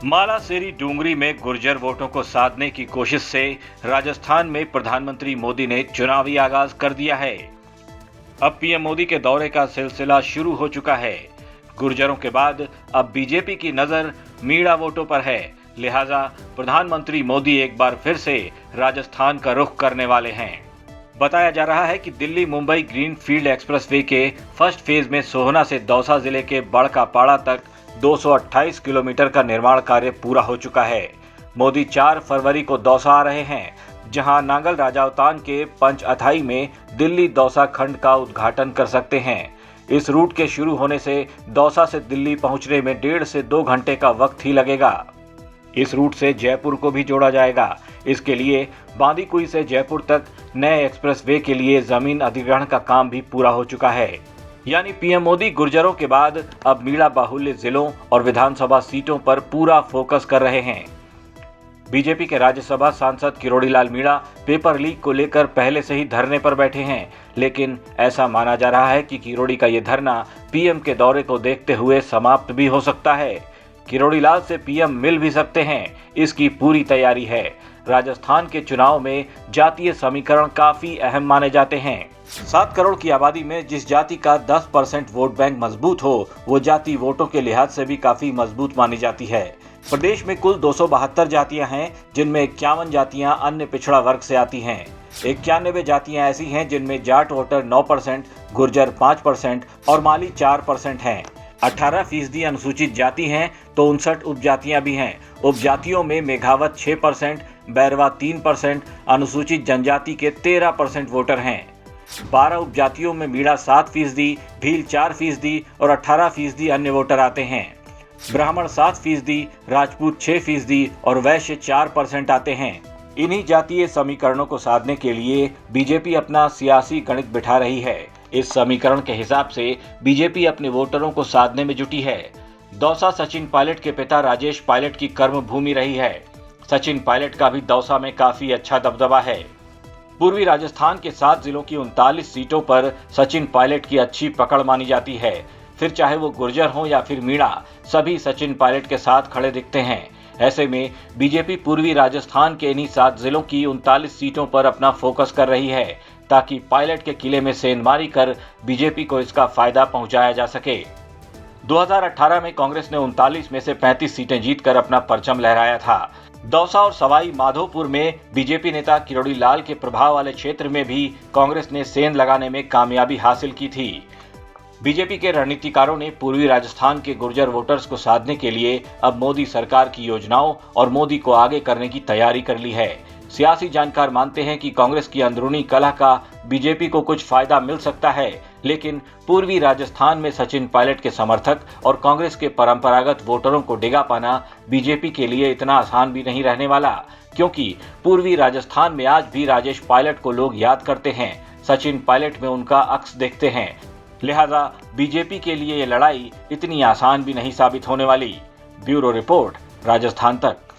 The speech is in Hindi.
मालासेरी डूंगरी में गुर्जर वोटों को साधने की कोशिश से राजस्थान में प्रधानमंत्री मोदी ने चुनावी आगाज कर दिया है। अब पीएम मोदी के दौरे का सिलसिला शुरू हो चुका है। गुर्जरों के बाद अब बीजेपी की नजर मीणा वोटों पर है, लिहाजा प्रधानमंत्री मोदी एक बार फिर से राजस्थान का रुख करने वाले हैं। बताया जा रहा है कि Delhi Mumbai green field expressway के फर्स्ट फेज में सोहना से दौसा जिले के बड़कापाड़ा तक 228 किलोमीटर का निर्माण कार्य पूरा हो चुका है। मोदी 4 फरवरी को दौसा आ रहे हैं, जहां नांगल राजावतान के पंचअथाई में दिल्ली दौसा खंड का उद्घाटन कर सकते हैं। इस रूट के शुरू होने से दौसा से दिल्ली पहुंचने में 1.5 से 2 घंटे का वक्त ही लगेगा। इस रूट से जयपुर को भी जोड़ा जाएगा। इसके लिए बांदीकुई से जयपुर तक नए एक्सप्रेसवे के लिए जमीन अधिग्रहण का काम भी पूरा हो चुका है। यानी पीएम मोदी गुर्जरों के बाद अब मीणा बाहुल्य जिलों और विधानसभा सीटों पर पूरा फोकस कर रहे हैं। बीजेपी के राज्यसभा सांसद किरोड़ीलाल मीणा पेपर लीक को लेकर पहले से ही धरने पर बैठे हैं, लेकिन ऐसा माना जा रहा है कि किरोड़ी का ये धरना पीएम के दौरे को देखते हुए समाप्त भी हो सकता है। किरोड़ीलाल से पीएम मिल भी सकते हैं, इसकी पूरी तैयारी है। राजस्थान के चुनाव में जातीय समीकरण काफी अहम माने जाते हैं। 7 करोड़ की आबादी में जिस जाति का 10% वोट बैंक मजबूत हो, वो जाति वोटों के लिहाज से भी काफी मजबूत मानी जाती है। प्रदेश में कुल 272 जातियां हैं, जिनमें 51 जातियां अन्य पिछड़ा वर्ग से आती हैं। 91 जातियां ऐसी हैं जिनमें जाट वोटर 9%, गुर्जर 5% और माली 4% हैं। 18% अनुसूचित जाति हैं तो 59 उपजातियां भी हैं। उपजातियों में मेघावत 6%, बैरवा 3%, अनुसूचित जनजाति के 13% वोटर हैं। 12 उपजातियों में मीणा 7%, भील 4% और 18% अन्य वोटर आते हैं। ब्राह्मण 7%, राजपूत 6% और वैश्य 4% आते हैं। इन्हीं जातीय समीकरणों को साधने के लिए बीजेपी अपना सियासी गणित बिठा रही है। इस समीकरण के हिसाब से बीजेपी अपने वोटरों को साधने में जुटी है। दौसा सचिन पायलट के पिता राजेश पायलट की कर्म भूमि रही है। सचिन पायलट का भी दौसा में काफी अच्छा दबदबा है। पूर्वी राजस्थान के 7 जिलों की 39 सीटों पर सचिन पायलट की अच्छी पकड़ मानी जाती है। फिर चाहे वो गुर्जर हो या फिर मीणा, सभी सचिन पायलट के साथ खड़े दिखते हैं। ऐसे में बीजेपी पूर्वी राजस्थान के इन्हीं 7 जिलों की 39 सीटों पर अपना फोकस कर रही है, ताकि पायलट के किले में सेंधमारी कर बीजेपी को इसका फायदा पहुंचाया जा सके। 2018 में कांग्रेस ने 39 में से 35 सीटें जीतकर अपना परचम लहराया था। दौसा और सवाई माधोपुर में बीजेपी नेता किरोड़ीलाल के प्रभाव वाले क्षेत्र में भी कांग्रेस ने सेंध लगाने में कामयाबी हासिल की थी। बीजेपी के रणनीतिकारों ने पूर्वी राजस्थान के गुर्जर वोटर्स को साधने के लिए अब मोदी सरकार की योजनाओं और मोदी को आगे करने की तैयारी कर ली है। सियासी जानकार मानते हैं कि कांग्रेस की अंदरूनी कलह का बीजेपी को कुछ फायदा मिल सकता है, लेकिन पूर्वी राजस्थान में सचिन पायलट के समर्थक और कांग्रेस के परंपरागत वोटरों को डिगा पाना बीजेपी के लिए इतना आसान भी नहीं रहने वाला, क्योंकि पूर्वी राजस्थान में आज भी राजेश पायलट को लोग याद करते हैं, सचिन पायलट में उनका अक्स देखते हैं। लिहाजा बीजेपी के लिए ये लड़ाई इतनी आसान भी नहीं साबित होने वाली। ब्यूरो रिपोर्ट, राजस्थान तक।